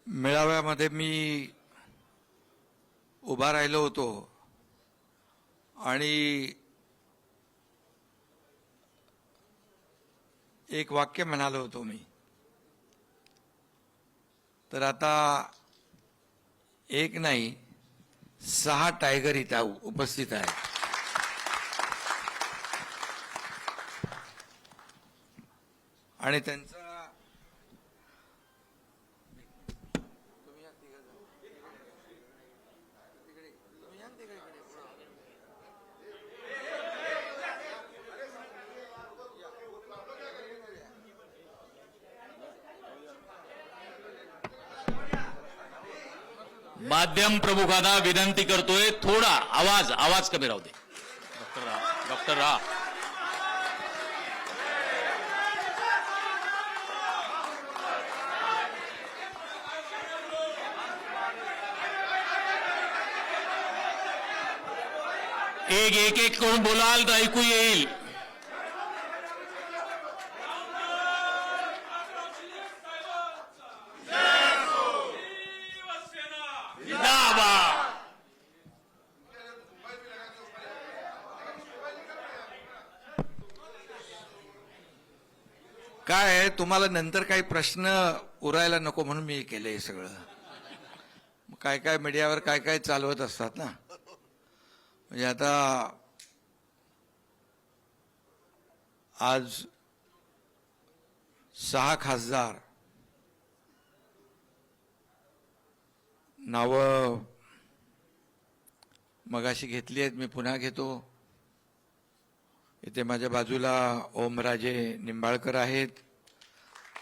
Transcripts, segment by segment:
मेळाव्यामध्ये मी उभा राहिलो होतो आणि एक वाक्य म्हणालो होतो मी. तर आता एक नाही 6 टायगर इथं उपस्थित आहेत. आणि त्यांचा माध्यम प्रमुखांना विनंती करतोय, थोडा आवाज कमी राहू दे. डॉक्टर रा एक करून बोलाल तर ऐकू येईल. काय आहे, तुम्हाला नंतर काही प्रश्न उरायला नको म्हणून मी केलं हे सगळं. काय काय मीडियावर काय काय चालवत असतात ना. म्हणजे आता आज 6 खासदार नावं मगाशी घेतली आहेत, मी पुन्हा घेतो. इथे माझ्या बाजूला ओमराजे निंबाळकर आहेत,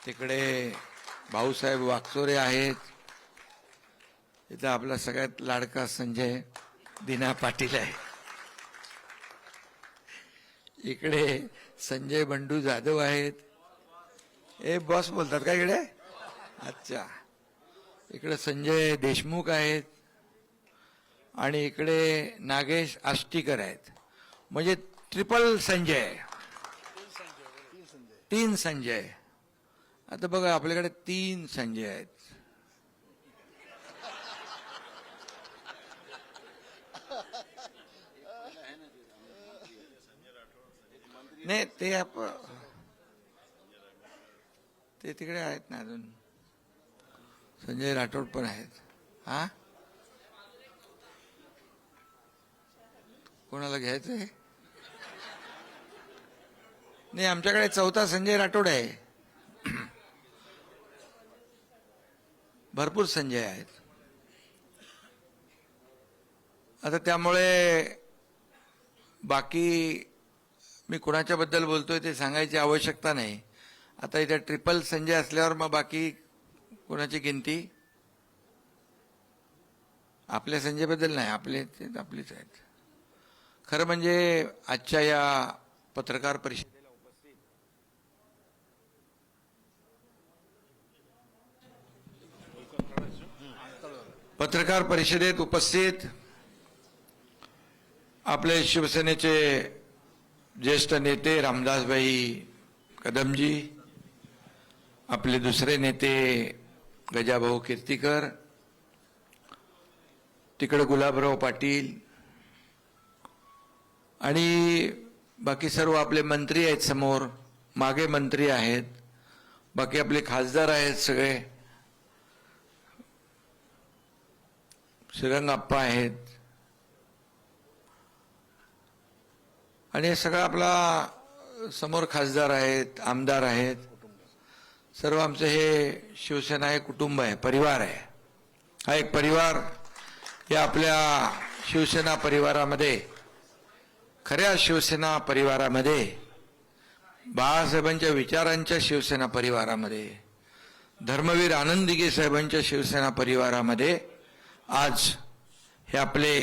तिकडे भाऊसाहेब वागचोरे आहेत, इथे आपला सगळ्यात लाडका संजय दिना पाटील आहे, इकडे संजय बंडू जाधव आहेत. हे बॉस बोलतात का इकडे? अच्छा. इकडे संजय देशमुख आहेत आणि इकडे नागेश आष्टीकर आहेत. म्हणजे ट्रिपल संजय, 3 संजय. आता बघा आपल्याकडे 3 संजय आहेत. नाही ते तिकडे आहेत ना अजून. संजय राठोड पण आहेत. हा, कोणाला घ्यायचंय? नाही, आमच्याकडे 4था संजय राठोड आहे. भरपूर संजय आहेत. आता त्यामुळे बाकी मी कुणाच्या बद्दल बोलतोय ते सांगायची आवश्यकता नाही. आता इथे ट्रिपल संजय असल्यावर मग बाकी कोणाची गिनती? आपल्या संजय बद्दल नाही, आपलीच आहेत. खरं म्हणजे आजच्या या पत्रकार परिषदेत उपस्थित आपले शिवसेनेचे ज्येष्ठ नेते रामदासभाई कदमजी, आपले दुसरे नेते गजाभाऊ कीर्तीकर, तिकडे गुलाबराव पाटील आणि बाकी सर्व आपले मंत्री आहेत समोर, मागे मंत्री आहेत, बाकी आपले खासदार आहेत, सगळे श्रीरंगाप्पा आहेत आणि हे सगळं आपला समोर खासदार आहेत, आमदार आहेत. सर्व आमचं हे शिवसेना हे कुटुंब आहे, परिवार आहे. हा एक परिवार. या आपल्या शिवसेना परिवारामध्ये, खऱ्या शिवसेना परिवारामध्ये, बाळासाहेबांच्या विचारांच्या शिवसेना परिवारामध्ये, धर्मवीर आनंद दिघे साहेबांच्या शिवसेना परिवारामध्ये आज हे आपले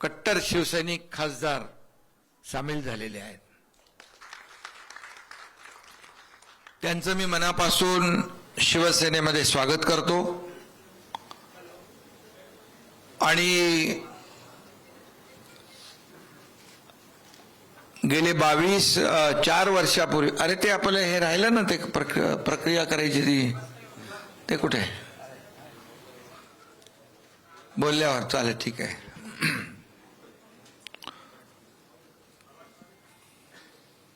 कट्टर शिवसैनिक खासदार सामील झालेले आहेत. त्यांचं मी मनापासून शिवसेनेमध्ये स्वागत करतो. आणि गेले 4 वर्षापूर्वी, अरे ते आपलं हे राहिलं ना, ते प्रक्रिया करायची ती, ते कुठे? बोलल्यावर चालेल, ठीक आहे.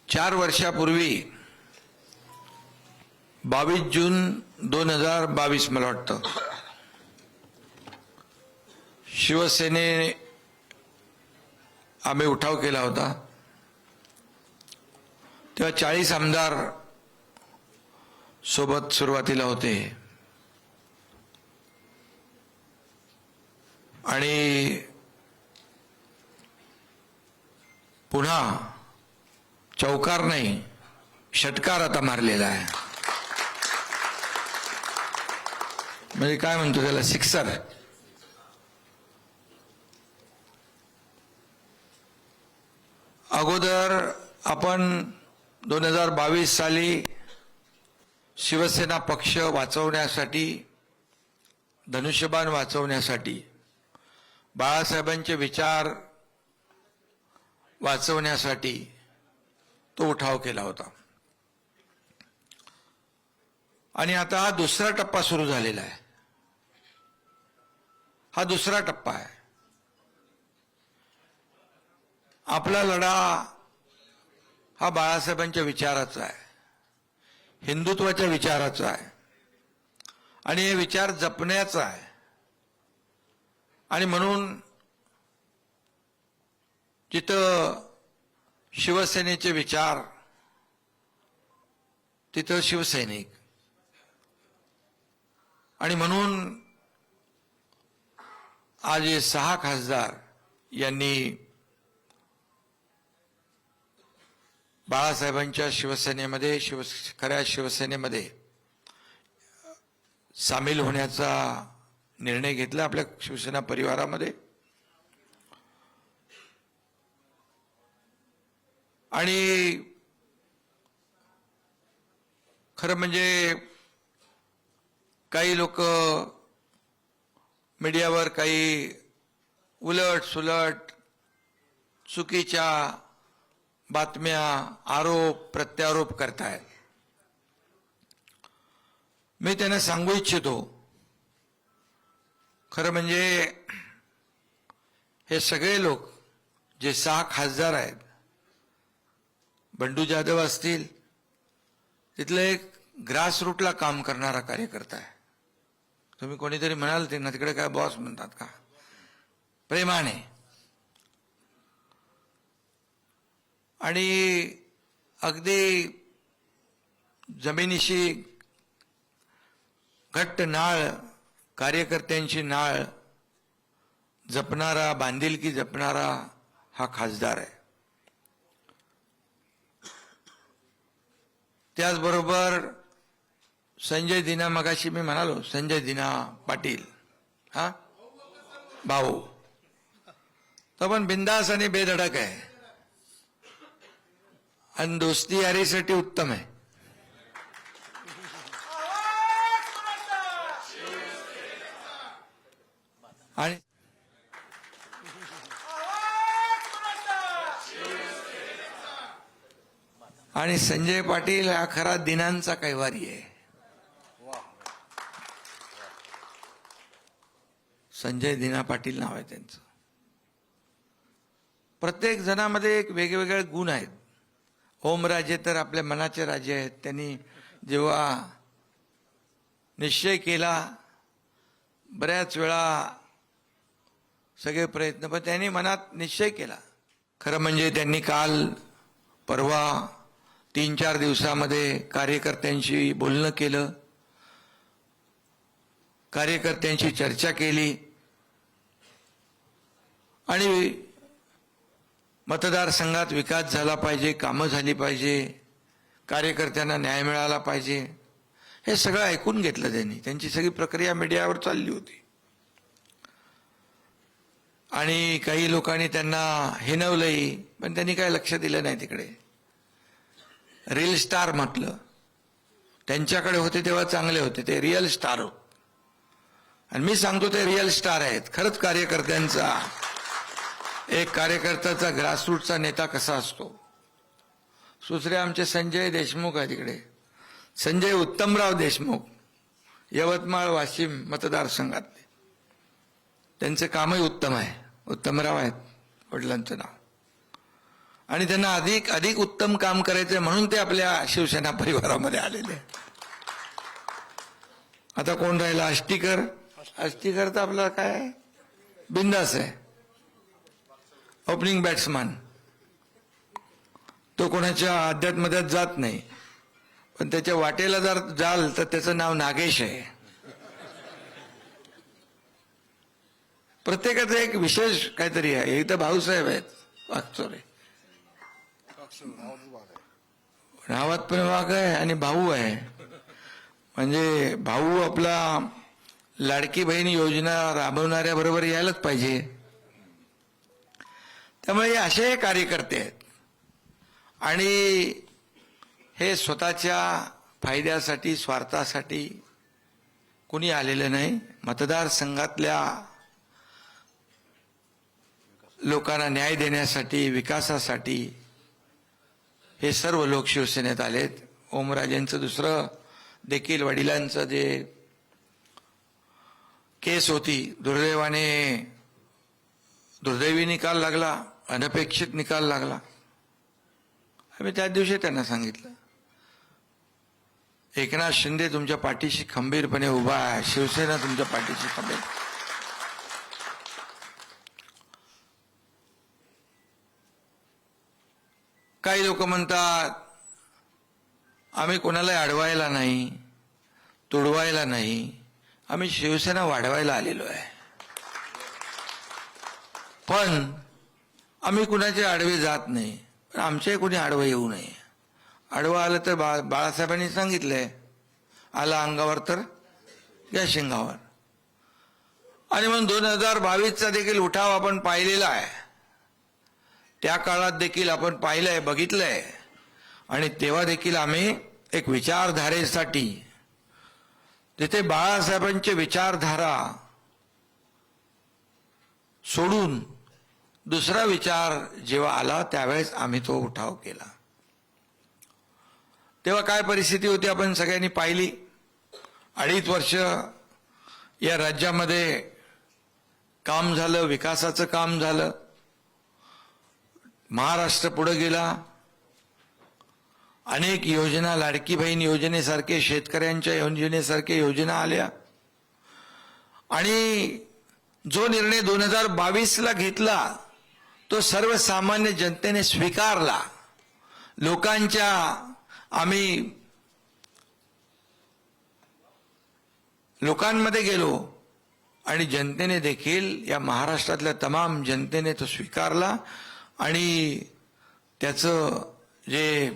4 वर्षापूर्वी 22 जून 2022 मला वाटतं शिवसेनेने आम्ही उठाव केला होता. तेव्हा 40 आमदार सोबत सुरुवातीला होते आणि पुन्हा चौकार नाही, षटकार आता मारलेला आहे. म्हणजे काय म्हणतो त्याला, सिक्सर. अगोदर आपण 2022 साली शिवसेना पक्ष वाचवण्यासाठी, धनुष्यबाण वाचवण्यासाठी, बाळासाहेबांचे विचार वाचवण्यासाठी तो उठाव केला होता. आणि आता हा दुसरा टप्पा सुरू झालेला आहे. हा दुसरा टप्पा आहे. आपला लढा हा बाळासाहेबांच्या विचाराचा आहे, हिंदुत्वाच्या विचाराचा आहे आणि हे विचार जपण्याचा आहे. आणि म्हणून जिथं शिवसेनेचे विचार तिथं शिवसैनिक. आणि म्हणून आज हे 6 खासदार यांनी बाळासाहेबांच्या शिवसेनेमध्ये, खऱ्या शिवसेनेमध्ये सामील होण्याचा निर्णय घेतला आपल्या शिवसेना परिवारामध्ये. आणि खरं म्हणजे काही लोक मीडियावर काही उलट सुलट चुकीच्या बातम्या, आरोप प्रत्यारोप करतायत. मी त्यांना सांगू इच्छितो, खरं म्हणजे हे सगळे लोक जे 6 खासदार आहेत, बंडू जाधव असतील, तिथलं एक ग्रासरूटला काम करणारा कार्यकर्ता आहे. तुम्ही कोणीतरी म्हणाल ते ना, तिकडे काय बॉस म्हणतात का, प्रेमाने. आणि अगदी जमिनीशी घट्ट नाळ, कार्यकर्त्यांची नाळ जपणारा, बांधिलकी जपणारा हा खासदार आहे. त्याचबरोबर संजय दिना, मगाशी मी म्हणालो संजय दिना पाटील, हा भाऊ, तो पण बिंदास आणि बेधडक आहे आणि दोस्ती यारीसाठी उत्तम आहे. आणि आणि संजय पाटील हा खरा दिनांचा कैवारी आहे. संजय दिना पाटील नाव आहे त्यांचं. प्रत्येक जणामध्ये एक वेगवेगळे गुण आहेत. ओमराजे तर आपल्या मनाचे राजे आहेत. त्यांनी जेव्हा निश्चय केला, बऱ्याच वेळा सगळे प्रयत्न, पण त्यांनी मनात निश्चय केला. खरं म्हणजे त्यांनी काल परवा 3-4 दिवसामध्ये कार्यकर्त्यांशी बोलणं केलं, कार्यकर्त्यांशी चर्चा केली आणि मतदारसंघात विकास झाला पाहिजे, कामं झाली पाहिजे, कार्यकर्त्यांना न्याय मिळाला पाहिजे, हे सगळं ऐकून घेतलं त्यांनी. त्यांची सगळी प्रक्रिया मीडियावर चालली होती आणि काही लोकांनी त्यांना हिणवलंही, पण त्यांनी काय लक्ष दिलं नाही तिकडे. रील स्टार म्हटलं, त्यांच्याकडे होते तेव्हा चांगले होते, ते रिअल स्टार होते. आणि मी सांगतो ते रिअल स्टार आहेत. खरंच कार्यकर्त्यांचा, एक कार्यकर्त्याचा ग्रासरूटचा नेता कसा असतो. दुसरे आमचे संजय देशमुख आहे तिकडे, संजय उत्तमराव देशमुख, यवतमाळ वाशिम मतदारसंघातले. त्यांचं कामही उत्तम आहे. उत्तमराव आहेत वडिलांचं नाव, आणि त्यांना अधिक अधिक उत्तम काम करायचंय म्हणून ते आपल्या शिवसेना परिवारामध्ये आलेले आहेत. आता कोण राहिला? आष्टीकर. आष्टीकर तर आपला काय बिंदास आहे, ओपनिंग बॅट्समन. तो कोणाच्या अध्यात्मध्यात जात नाही, पण त्याच्या वाटेला जर जाल तर त्याचं नाव नागेश आहे. प्रत्येकाचं एक विशेष काहीतरी आहे. एक तर भाऊसाहेब आहेत वागचोरे, नावात पण वाघ आहे आणि भाऊ आहे. म्हणजे भाऊ आपला लाडकी बहीण योजना राबवणाऱ्या बरोबर यायलाच पाहिजे. त्यामुळे हे असे कार्यकर्ते आहेत, आणि हे स्वतःच्या फायद्यासाठी स्वार्थासाठी कुणी आलेलं नाही. मतदारसंघातल्या लोकांना न्याय देण्यासाठी, विकासासाठी हे सर्व लोक शिवसेनेत आलेत. ओमराजेंचं दुसरं देखील वडिलांचं जे केस होती, दुर्दैवी निकाल लागला, अनपेक्षित निकाल लागला. आम्ही त्याच दिवशी त्यांना सांगितलं, एकनाथ शिंदे तुमच्या पाठीशी खंबीरपणे उभा आहे, शिवसेना तुमच्या पाठीशी खंबीर. काही लोक म्हणतात आम्ही कोणाला अडवायला नाही, तुडवायला नाही, आम्ही शिवसेना वाढवायला आलेलो आहे. पण आम्ही कुणाचे आडवे जात नाही, पण आमचे कोणी आडवं येऊ नये. आडवं आलं तर बाळासाहेबांनी सांगितलंय, आला अंगावर तर या शिंगावर. आणि म्हणून 2022चा देखील उठाव आपण पाहिलेला आहे. त्या काळात देखील आपण पाहिलंय, बघितलंय, आणि तेव्हा देखील आम्ही एक विचारधारेसाठी, जिथे बाळासाहेबांची विचारधारा सोडून दुसरा विचार जेव्हा आला त्यावेळेस आम्ही तो उठाव केला. तेव्हा काय परिस्थिती होती आपण सगळ्यांनी पाहिली. 2.5 वर्ष या राज्यामध्ये काम झालं, विकासाचं काम झालं, महाराष्ट्र पुढे गेला. अनेक योजना, लाडकी बहीण योजनेसारखे, शेतकऱ्यांच्या योजनेसारखे योजना आल्या. आणि जो निर्णय 2022ला घेतला तो सर्वसामान्य जनतेने स्वीकारला. लोकांच्या आम्ही लोकांमध्ये गेलो आणि जनतेने देखील, या महाराष्ट्रातल्या तमाम जनतेने तो स्वीकारला. आणि त्याचं जे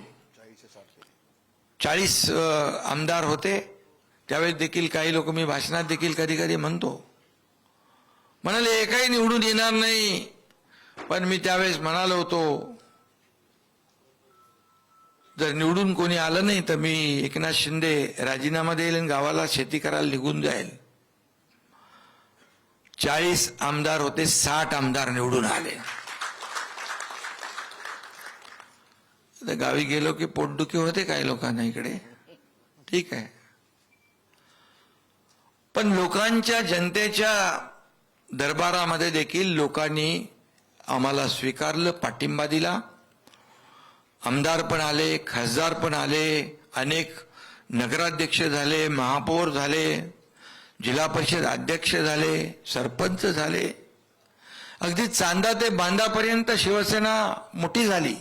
40 आमदार होते त्यावेळेस देखील काही लोक, मी भाषणात देखील कधी कधी म्हणतो, म्हणाले एकही निवडून येणार नाही. पण मी त्यावेळेस म्हणालो होतो, जर निवडून कोणी आलं नाही तर मी एकनाथ शिंदे राजीनामा देईल आणि गावाला शेती करायला निघून जाईल. 40 आमदार होते, 60 आमदार निवडून आले. गावी गेलो की पोटदुखी होते काही लोकांना इकडे, ठीक आहे. पण लोकांच्या, जनतेच्या दरबारामध्ये देखील लोकांनी आम्हाला स्वीकारलं, पाठिंबा दिला. आमदार पण आले, खासदार पण आले, अनेक नगराध्यक्ष झाले, महापौर झाले, जिल्हा परिषद अध्यक्ष झाले, सरपंच झाले. अगदी चांदा ते बांधापर्यंत शिवसेना मोठी झाली.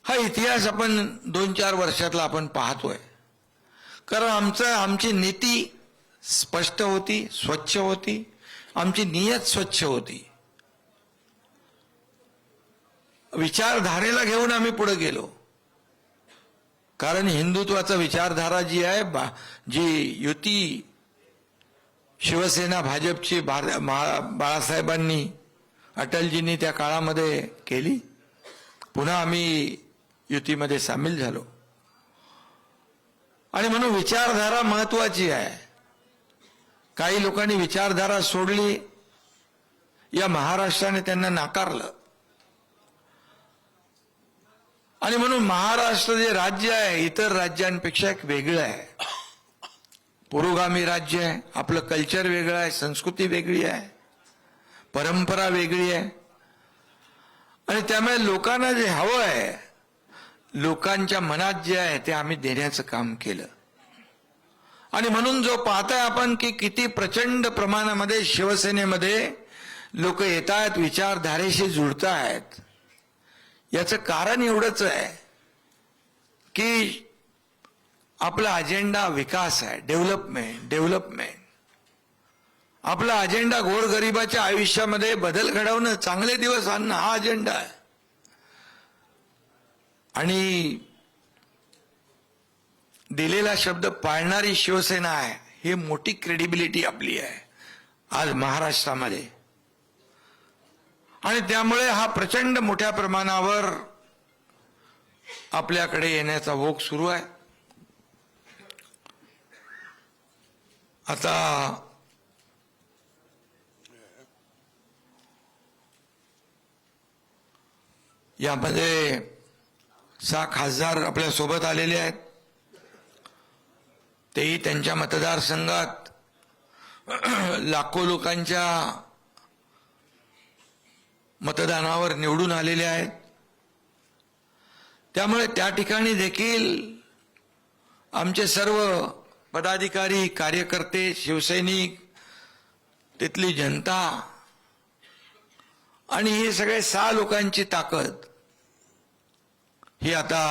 हा इतिहास आपण 2-4 वर्षातला आपण पाहतोय. कारण आमची नीती स्पष्ट होती, स्वच्छ होती, आमची नियत स्वच्छ होती. विचारधारेला घेऊन आम्ही पुढे गेलो. कारण हिंदुत्वाचा विचारधारा जी आहे, जी युती शिवसेना भाजपची बाळासाहेबांनी, अटलजींनी त्या काळामध्ये केली, पुन्हा आम्ही युतीमध्ये सामील झालो. आणि म्हणून विचारधारा महत्वाची आहे. काही लोकांनी विचारधारा सोडली, या महाराष्ट्राने त्यांना नाकारलं. आणि म्हणून महाराष्ट्र जे राज्य आहे इतर राज्यांपेक्षा एक वेगळं आहे. पुरोगामी राज्य आहे. आपलं कल्चर वेगळं आहे, संस्कृती वेगळी आहे, परंपरा वेगळी आहे. आणि त्यामुळे लोकांना जे हवं आहे, लोकांच्या मनात जे आहे ते आम्ही देण्याचं काम केलं. आणि म्हणून जो पाहताय आपण की किती प्रचंड प्रमाणामध्ये शिवसेनेमध्ये लोक येत आहेत, विचारधारेशी जुळतायत, याचं कारण एवढंच आहे की आपला अजेंडा विकास आहे, डेव्हलपमेंट. आपला अजेंडा गोरगरिबाच्या आयुष्यामध्ये बदल घडवणं, चांगले दिवस आणणं हा अजेंडा आहे. आणि दिलेला शब्द पाळणारी शिवसेना आहे, ही मोठी क्रेडिबिलिटी आपली आहे आज महाराष्ट्रामध्ये. आणि त्यामुळे हा प्रचंड मोठ्या प्रमाणावर आपल्याकडे येण्याचा ओघ सुरू आहे. आता यामध्ये 6 खासदार आपल्या सोबत आलेले आहेत. तेही त्यांच्या मतदारसंघात लाखो लोकांच्या मतदानावर निवडून आलेले आहेत. त्यामुळे त्या ठिकाणी देखील आमचे सर्व पदाधिकारी, कार्यकर्ते, शिवसैनिक, तिथली जनता आणि हे सगळे 6 लोकांची ताकद ही आता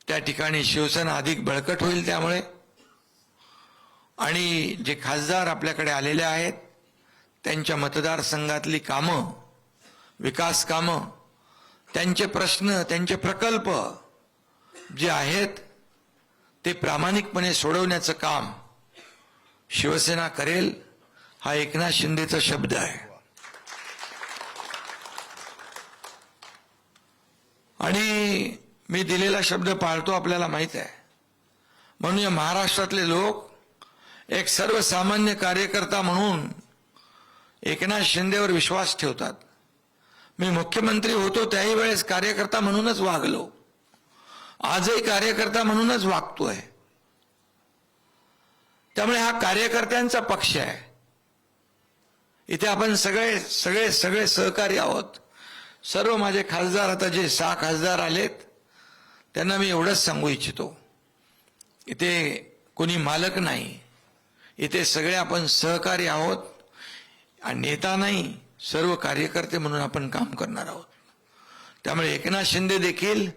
त्या ठिकाणी शिवसेना अधिक बळकट होईल. त्यामुळे आणि जे खासदार आपल्याकडे आलेले आहेत त्यांच्या मतदारसंघातली कामं, विकास कामं, त्यांचे प्रश्न, त्यांचे प्रकल्प जे आहेत ते प्रामाणिकपणे सोडवण्याचं काम शिवसेना करेल, हा एकनाथ शिंदेचा शब्द आहे. आणि मी दिलेला शब्द पाळतो, आपल्याला माहित आहे. म्हणून या महाराष्ट्रातले लोक एक सर्वसामान्य कार्यकर्ता म्हणून एकनाथ शिंदेवर विश्वास ठेवतात. मी मुख्यमंत्री होतो त्याही वेळेस कार्यकर्ता म्हणूनच वागलो, आजही कार्यकर्ता म्हणूनच वागतोय. त्यामुळे हा कार्यकर्त्यांचा पक्ष आहे. इथे आपण सगळे सगळे सगळे सहकारी आहोत. सर्व माझे खासदार, आता जे 6 खासदार आलेत त्यांना मी एवढंच सांगू इच्छितो, इथे कोणी मालक नाही, इथे सगळे आपण सहकारी आहोत. आणि नेता नाही, सर्व कार्यकर्ते म्हणून आपण काम करणार आहोत. त्यामुळे एकनाथ शिंदे देखील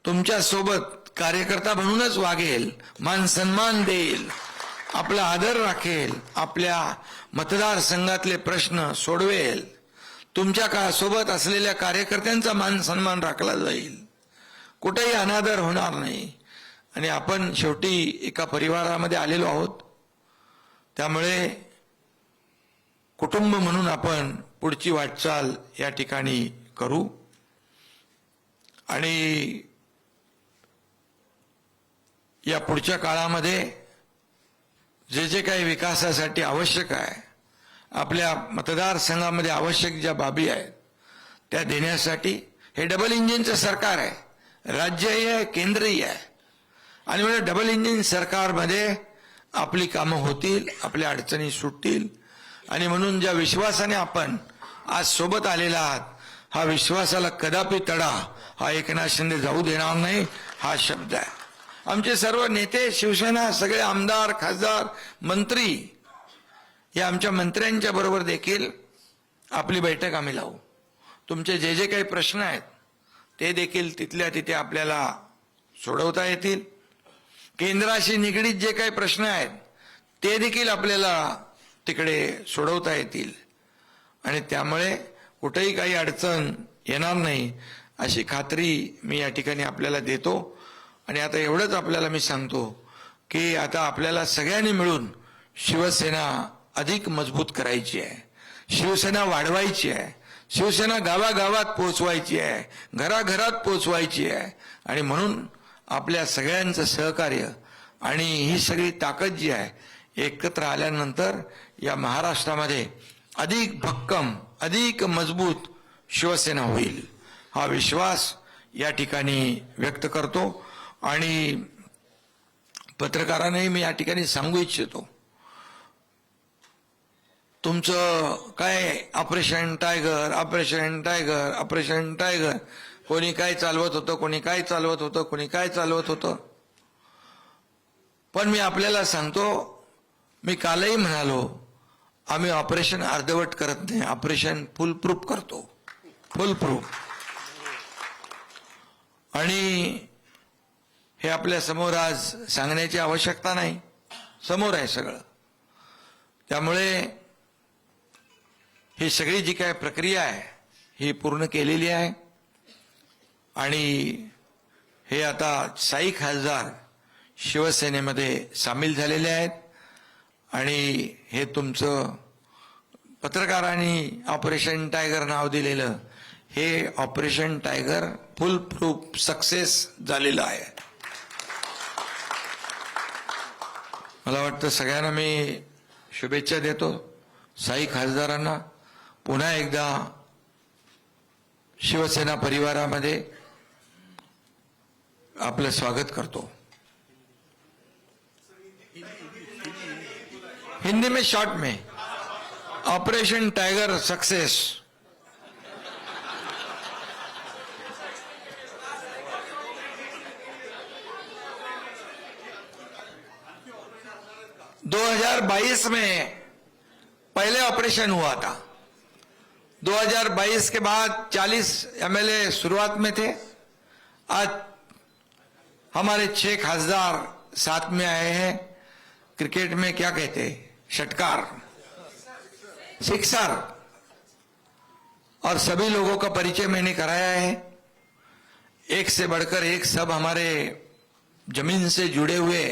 तुमच्या सोबत कार्यकर्ता म्हणूनच वागेल, मान सन्मान देईल, आपला आदर राखेल, आपल्या मतदारसंघातले प्रश्न सोडवेल. तुमच्या सोबत असलेल्या कार्यकर्त्यांचा मान सन्मान राखला जाईल, कुठेही अनादर होणार नाही. आणि आपण शेवटी एका परिवारामध्ये आलेलो आहोत. त्यामुळे कुटुंब म्हणून आपण पुढची वाटचाल या ठिकाणी करू. आणि या पुढच्या काळामध्ये जे जे काही विकासासाठी आवश्यक आहे, आपल्या मतदारसंघामध्ये आवश्यक ज्या बाबी आहेत त्या देण्यासाठी हे डबल इंजिनचं सरकार आहे, राज्यही आहे, केंद्रही आहे. आणि म्हणजे डबल इंजिन सरकारमध्ये आपली कामं होतील, आपल्या अडचणी सुटतील. आणि म्हणून ज्या विश्वासाने आपण आज सोबत आलेला आहात, हा विश्वासाला कदापि तडा हा एकनाथ शिंदे जाऊ देणार नाही, हा शब्द आहे. आमचे सर्व नेते, शिवसेना, सगळे आमदार, खासदार, मंत्री, या आमच्या मंत्र्यांच्या बरोबर देखील आपली बैठक आम्ही लावू. तुमचे जे जे काही प्रश्न आहेत ते देखील तिथल्या तिथे आपल्याला सोडवता येतील. केंद्राशी निगडीत जे काही प्रश्न आहेत ते देखील आपल्याला तिकडे सोडवता येतील. आणि त्यामुळे कुठेही काही अडचण येणार नाही अशी खात्री मी या ठिकाणी आपल्याला देतो. आणि आता एवढंच आपल्याला मी सांगतो की आता आपल्याला सगळ्यांनी मिळून शिवसेना अधिक मजबूत करायची आहे, शिवसेना वाढवायची आहे, शिवसेना गावागावात पोहोचवायची आहे, घराघरात पोहोचवायची आहे. आणि म्हणून आपल्या सगळ्यांचं सहकार्य आणि ही सगळी ताकद जी आहे एकत्र आल्यानंतर या महाराष्ट्रामध्ये अधिक भक्कम, अधिक मजबूत शिवसेना होईल. हा विश्वास या ठिकाणी व्यक्त करतो. आणि पत्रकारांनाही मी या ठिकाणी सांगू इच्छितो, तुमचं काय operation tiger, operation tiger, operation tiger, कोणी काय चालवत होतं, कोणी काय चालवत होतं, कोणी काय चालवत होतं. पण मी आपल्याला सांगतो, मी कालही म्हणालो, आम्ही ऑपरेशन अर्धवट करत नाही, ऑपरेशन फुल प्रूफ करतो, फुल प्रूफ. आणि हे आपल्या समोर आज सांगण्याची आवश्यकता नाही, समोर आहे सगळं. त्यामुळे ही सगळी जी काय प्रक्रिया आहे ही पूर्ण केलेली आहे. आणि हे आता 6 खासदार शिवसेनेमध्ये सामील झालेले आहेत. आणि हे तुमचं पत्रकारांनी ऑपरेशन टायगर नाव दिलेलं, हे ऑपरेशन टायगर फुल प्रूफ सक्सेस झालेलं आहे. मला वाटतं सगळ्यांना मी शुभेच्छा देतो. 6 खासदारांना पुन्हा एकदा शिवसेना परिवारामध्ये आपलं स्वागत करतो. हिंदी में शॉर्ट में, ऑपरेशन टाइगर सक्सेस. दो 2022 में पहले ऑपरेशन हुआ था. 2022 के बाद 40 एमएलए शुरुआत में थे. आज हमारे 6 खासदार साथ में आए हैं. क्रिकेट में क्या कहते हैं, षटकार, सिक्सर. और सभी लोगों का परिचय मैंने कराया है. एक से बढ़कर एक सब हमारे जमीन से जुड़े हुए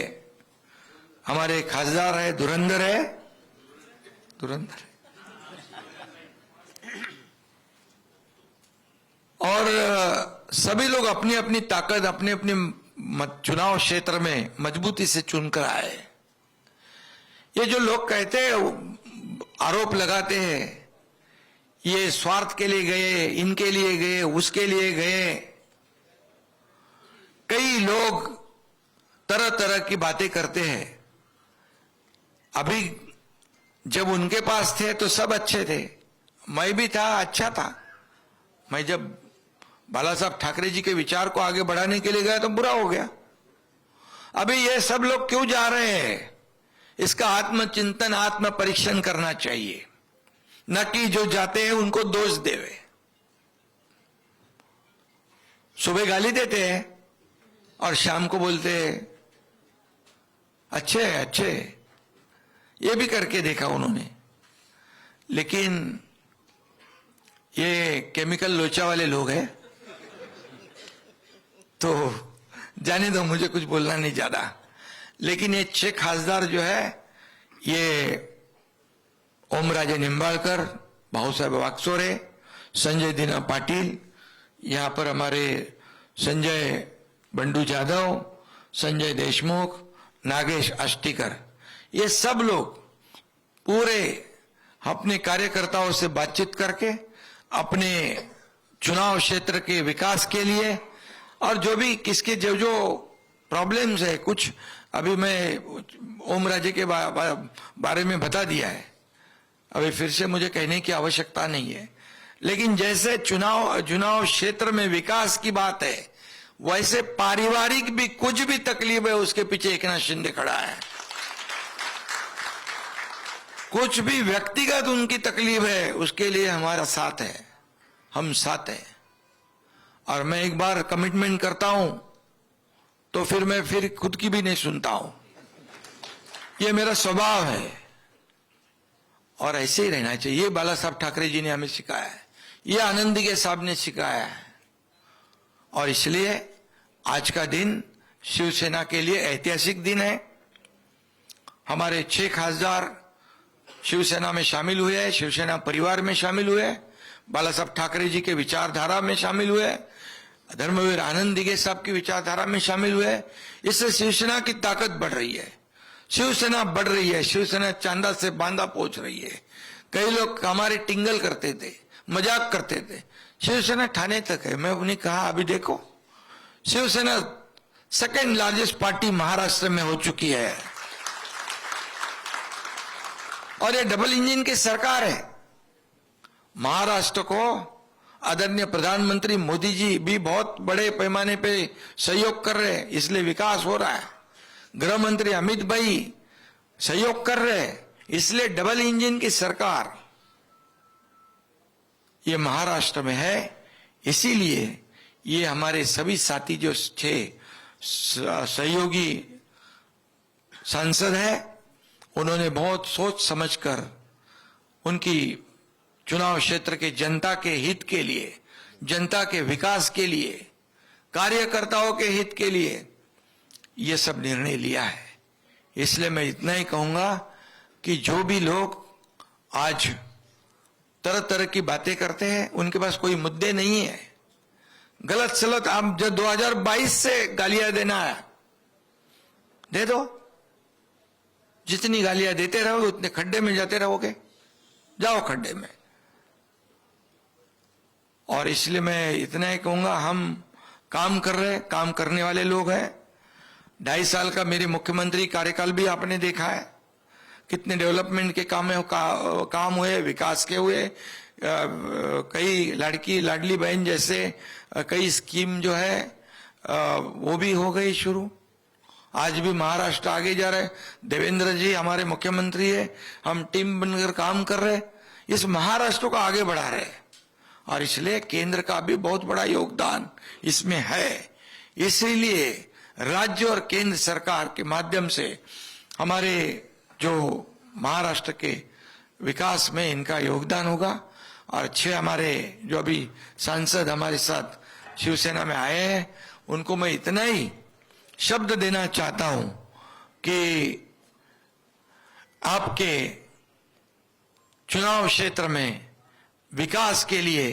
हमारे खासदार है, धुरंधर है, धुरंधर. और सभी लोग अपनी अपनी ताकत अपने अपने चुनाव क्षेत्र में मजबूती से चुनकर आए. ये जो लोग कहते हैं, आरोप लगाते हैं, ये स्वार्थ के लिए गए, इनके लिए गए, उसके लिए गए. कई लोग तरह तरह की बातें करते हैं. अभी जब उनके पास थे तो सब अच्छे थे, मैं भी था, अच्छा था. मैं जब बाला साहब ठाकरे जी के विचार को आगे बढ़ाने के लिए गया तो बुरा हो गया. अभी ये सब लोग क्यों जा रहे हैं, इसका आत्मचिंतन, आत्म परीक्षण करना चाहिए, न कि जो जाते हैं उनको दोष देवे. सुबह गाली देते हैं और शाम को बोलते हैं अच्छे अच्छे. ये भी करके देखा उन्होंने. लेकिन ये केमिकल लोचा वाले लोग हैं, तो जाने दो, मुझे कुछ बोलना नहीं ज्यादा. लेकिन ये 6 खासदार जो है, ये ओमराजे निंबाळकर, भाऊसाहेब वाकचोरे, संजय दीना पाटिल, यहाँ पर हमारे संजय बंडू जाधव, संजय देशमुख, नागेश आष्टीकर, ये सब लोग पूरे अपने कार्यकर्ताओं से बातचीत करके अपने चुनाव क्षेत्र के विकास के लिए, और जो भी किसके जो जो प्रॉब्लम्स है, कुछ अभी मैं ओमराजे के बारे में बता दिया है, अभी फिर से मुझे कहने की आवश्यकता नहीं है. लेकिन जैसे चुनाव क्षेत्र में विकास की बात है, वैसे पारिवारिक भी कुछ भी तकलीफ है, उसके पीछे एकनाथ शिंदे खड़ा है. कुछ भी व्यक्तिगत उनकी तकलीफ है, उसके लिए हमारा साथ है, हम साथ हैं. और मैं एक बार कमिटमेंट करता हूं तो फिर मैं फिर खुद की भी नहीं सुनता हूं. ये मेरा स्वभाव है और ऐसे ही रहना चाहिए. ये बाला साहब ठाकरे जी ने हमें सिखाया है, ये आनंद दिघे साहब ने सिखाया है. और इसलिए आज का दिन शिवसेना के लिए ऐतिहासिक दिन है. हमारे 6 खासदार शिवसेना में शामिल हुए हैं, शिवसेना परिवार में शामिल हुए, बाला साहब ठाकरे जी के विचारधारा में शामिल हुए, धर्मवीर आनंद दिघे साहब की विचारधारा में शामिल हुए. इससे शिवसेना की ताकत बढ़ रही है, शिवसेना बढ़ रही है, शिवसेना चांदा से बांदा पहुंच रही है. कई लोग हमारे टिंगल करते थे, मजाक करते थे. शिवसेना ठाणे तक है। मैं उन्हें कहा अभी देखो, Shivsena second largest party Maharashtra में हो चुकी है और ये डबल इंजन की सरकार है। महाराष्ट्र को आदरणीय प्रधानमंत्री मोदी जी भी बहुत बड़े पैमाने पे सहयोग कर रहे हैं, इसलिए विकास हो रहा है। गृह मंत्री अमित भाई सहयोग कर रहे हैं, इसलिए डबल इंजन की सरकार ये महाराष्ट्र में है। इसीलिए ये हमारे सभी साथी जो 6 सहयोगी सांसद है, उन्होंने बहुत सोच समझकर उनकी चुनाव क्षेत्र के जनता के हित के लिए, जनता के विकास के लिए, कार्यकर्ताओं के हित के लिए ये सब निर्णय लिया है। इसलिए मैं इतना ही कहूंगा कि जो भी लोग आज तरह तरह की बातें करते हैं, उनके पास कोई मुद्दे नहीं है। गलत सलत आप जब 2022 से गालियां देना है, दे दो। जितनी गालियां देते रहोगे उतने खड्डे में जाते रहोगे, जाओ खड्डे में। और इसलिए मैं इतना ही कहूंगा, हम काम कर रहे, काम करने वाले लोग हैं। 2.5 साल का मेरे मुख्यमंत्री कार्यकाल भी आपने देखा है, कितने डेवलपमेंट के काम हुए, विकास के हुए। कई लाडली बहन जैसे कई स्कीम जो है वो भी हो गई शुरू। आज भी महाराष्ट्र आगे जा रहे। देवेंद्र जी हमारे मुख्यमंत्री है, हम टीम बनकर काम कर रहे, इस महाराष्ट्र को आगे बढ़ा रहे। और इसलिए केंद्र का भी बहुत बड़ा योगदान इसमें है। इसीलिए राज्य और केंद्र सरकार के माध्यम से हमारे जो महाराष्ट्र के विकास में इनका योगदान होगा। और 6 हमारे जो अभी सांसद हमारे साथ शिवसेना में आए हैं, उनको मैं इतना ही शब्द देना चाहता हूं कि आपके चुनाव क्षेत्र में विकास के लिए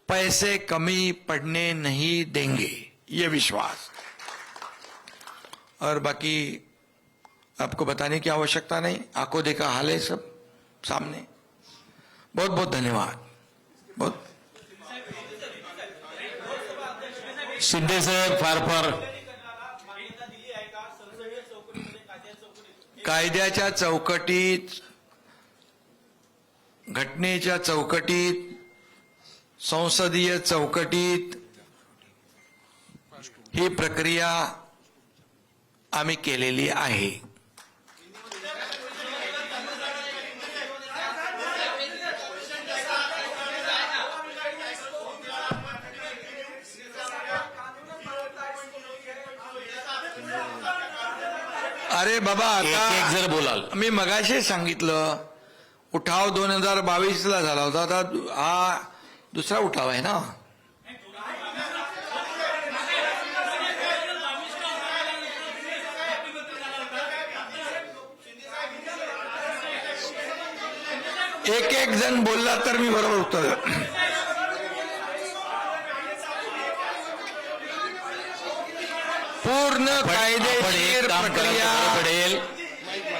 पैसे कमी पड़ने नहीं देंगे, ये विश्वास। और बाकी आपको बताने की आवश्यकता नहीं, आंखों देखा हाल है सब सामने। बहुत बहुत धन्यवाद। बहुत शिंदे साहेब फार कायद्याच्या चौकटीत, घटनेच्या चौकटीत, संसदीय चौकटीत ही प्रक्रिया आम्ही केलेली आहे। अरे बाबा, आता एक जर बोलाल। मी मगाशी सांगितलं, उठाव 2022 ला झाला होता, आता हा दुसरा उठाव आहे ना। एक जण बोलला तर मी बरोबर उत्तर देतो। पूर्ण कायदेशीर प्रक्रिया,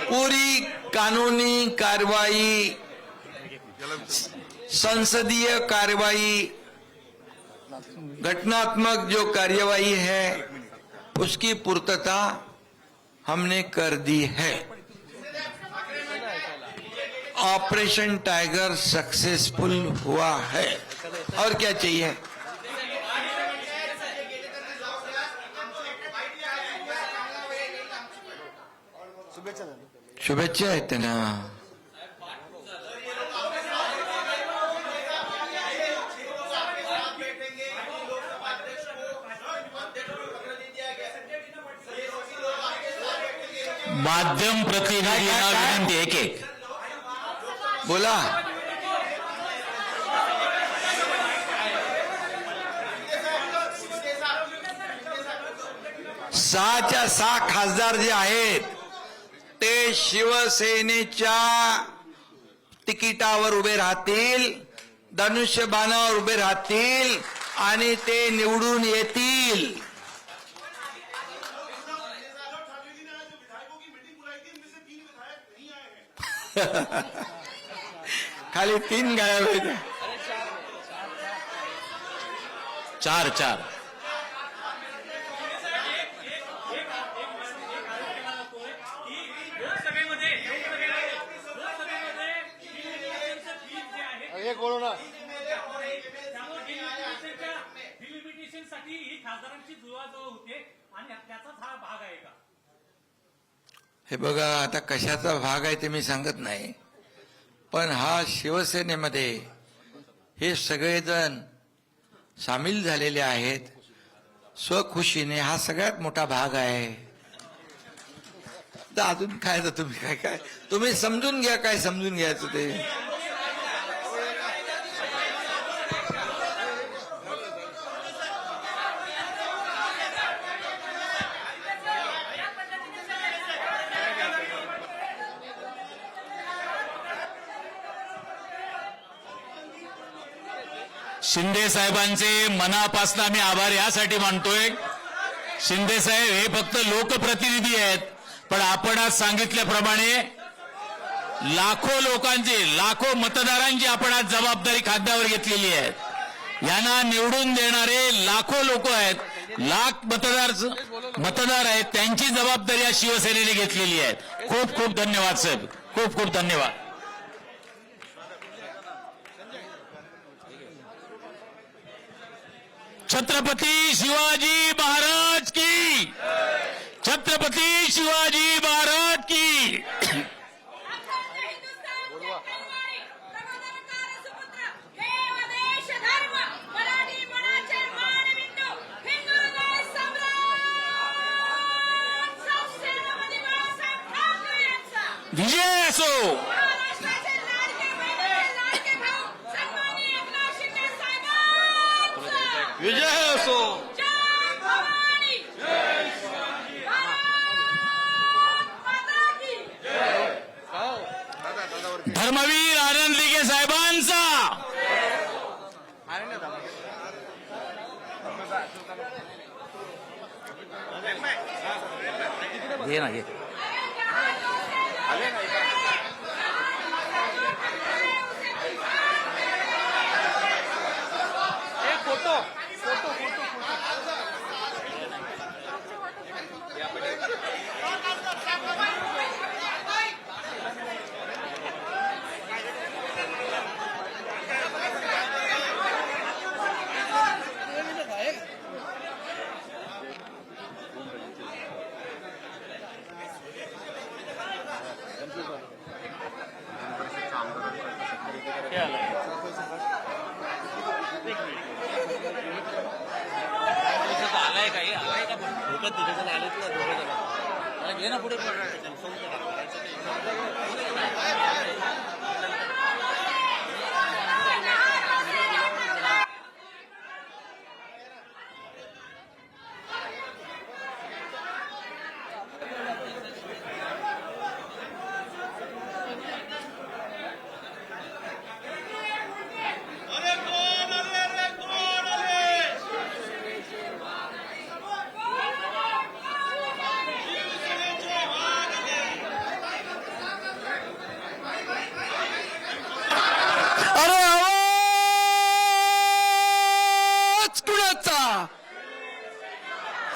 पूरी कानूनी कार्रवाई, संसदीय कार्रवाई, घटनात्मक जो कार्यवाही है उसकी पूर्तता हमने कर दी है। ऑपरेशन टाइगर सक्सेसफुल हुआ है, और क्या चाहिए। शुभेच्छा आहेत ना। माध्यम प्रतिनिधींना विनंती, एक बोला। 6च्या 6 खासदार जे आहेत ते शिवसेनेच्या तिकिटावर उभे राहतील, धनुष्यबाणावर उभे राहतील आणि ते निवडून येतील। खाली 3 गायब आहेत। चार चार डिलिमिटेशनसाठी ही खासदारांची जुळवाजुळव होते आणि त्याचाच हा भाग आहे का? हे बघा, आता कशाचा भाग आहे ते मी सांगत नाही, पण हा शिवसेनेमध्ये हे सगळेजण सामील झालेले आहेत स्वखुशीने. हा सगळ्यात मोठा भाग आहे. तर अजून काय, तर तुम्ही काय काय तुम्ही समजून घ्या, काय समजून घ्यायचं ते. शिंदे साहेबांचे मनापासून आम्ही आभार यासाठी मानतोय. शिंदे साहेब हे फक्त लोकप्रतिनिधी आहेत, पण आपण आज सांगितल्याप्रमाणे लाखो लोकांची, लाखो मतदारांची आपण आज जबाबदारी खांद्यावर घेतलेली आहे. यांना निवडून देणारे लाखो लोक आहेत, लाख मतदार आहेत, त्यांची जबाबदारी आज शिवसेनेने घेतलेली आहे. खूप खूप धन्यवाद साहेब, खूप खूप धन्यवाद. छत्रपती शिवाजी महाराज की, छत्रपती शिवाजी महाराज की. विजय असो. विजय असो. धर्मवीर आनंद लिगे साहेबांचा. घे ना, घे. आलाय काही, आलाय का पण तिथे आलेच ना दोघं जण. घे ना पुढे.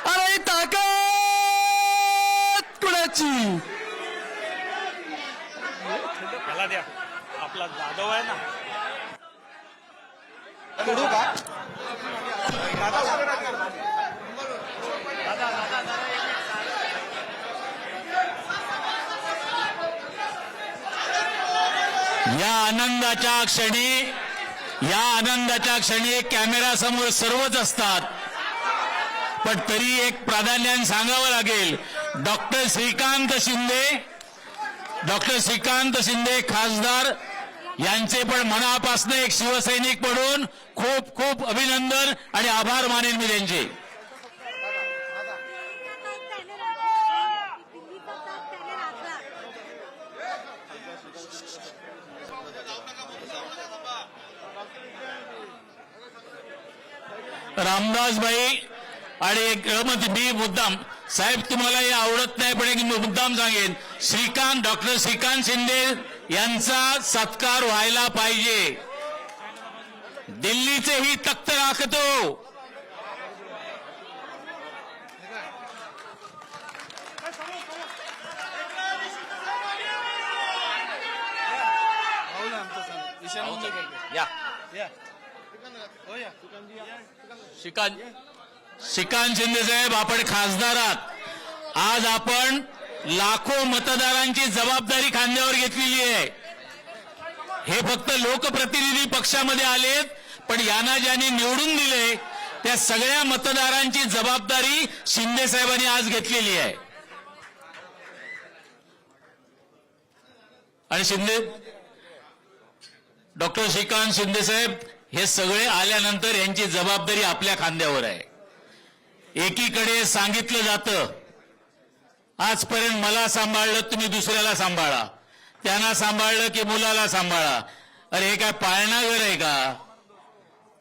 अरे ताकद कुणाची? त्याला द्या, आपला जाधव आहे ना. या आनंदाच्या क्षणी कॅमेरा समोर सर्वच असतात, पण तरी एक प्राधान्याने सांगावं लागेल. डॉक्टर श्रीकांत शिंदे खासदार यांचे पण मनापासून एक शिवसैनिक म्हणून खूप खूप अभिनंदन आणि आभार मानेन मी त्यांचे. रामदासभाई आणि एक मी मुद्दाम, साहेब तुम्हाला हे आवडत नाही पण एक मुद्दाम सांगेन, डॉक्टर श्रीकांत शिंदे यांचा सत्कार व्हायला पाहिजे. दिल्लीचे ही तख्त राखतो या श्रीकांत शिंदे साहेब, आपण खासदार आहात. आज आपण लाखो मतदारांची जबाबदारी खांद्यावर घेतलेली आहे. हे फक्त लोकप्रतिनिधी पक्षामध्ये आलेत, पण यांना ज्यांनी निवडून दिले त्या सगळ्या मतदारांची जबाबदारी शिंदे साहेबांनी आज घेतलेली आहे. आणि डॉक्टर श्रीकांत शिंदे साहेब हे सगळे आल्यानंतर यांची जबाबदारी आपल्या खांद्यावर आहे. एकीकडे सांगितलं जातं, आजपर्यंत मला सांभाळलं तुम्ही दुसऱ्याला सांभाळा, त्यांना सांभाळलं की मुलाला सांभाळा. अरे हे काय पाळणा घर आहे का?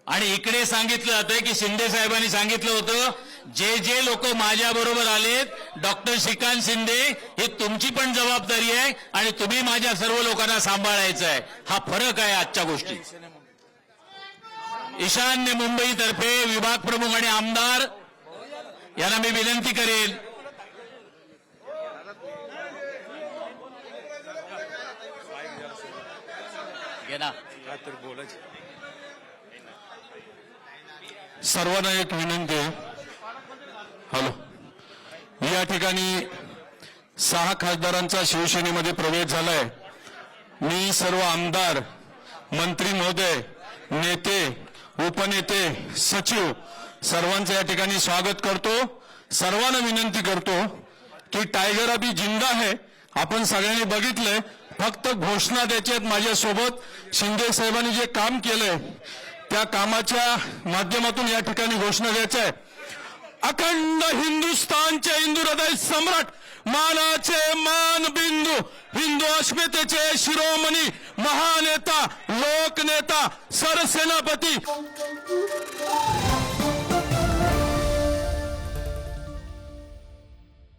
आणि इकडे सांगितलं जातंय की शिंदे साहेबांनी सांगितलं होतं, जे जे लोक माझ्या बरोबर आलेत, डॉक्टर श्रीकांत शिंदे, हे तुमची पण जबाबदारी आहे आणि तुम्ही माझ्या सर्व लोकांना सांभाळायचं आहे. हा फरक आहे आजच्या गोष्टीत. ईशान्य मुंबईतर्फे विभाग प्रमुख आणि आमदार यांना मी विनंती करेन, सर्वांना एक विनंती आहे. हॅलो, या ठिकाणी 6 खासदारांचा शिवसेनेमध्ये प्रवेश झालाय. मी सर्व आमदार, मंत्री महोदय, नेते, उपनेते, सचिव सर्वांचं या ठिकाणी स्वागत करतो. सर्वांना विनंती करतो की टायगर अभी जिंदा है. आपण सगळ्यांनी बघितलंय, फक्त घोषणा द्यायच्यात. माझ्यासोबत शिंदे साहेबांनी जे काम केलंय त्या कामाच्या माध्यमातून या ठिकाणी घोषणा द्यायच्या आहे. अखंड हिंदुस्थानचे हिंदू हृदय सम्राट, मानाचे मानबिंदू, हिंदू अस्मितेचे शिरोमणी, महानेता, लोकनेता, सरसेनापती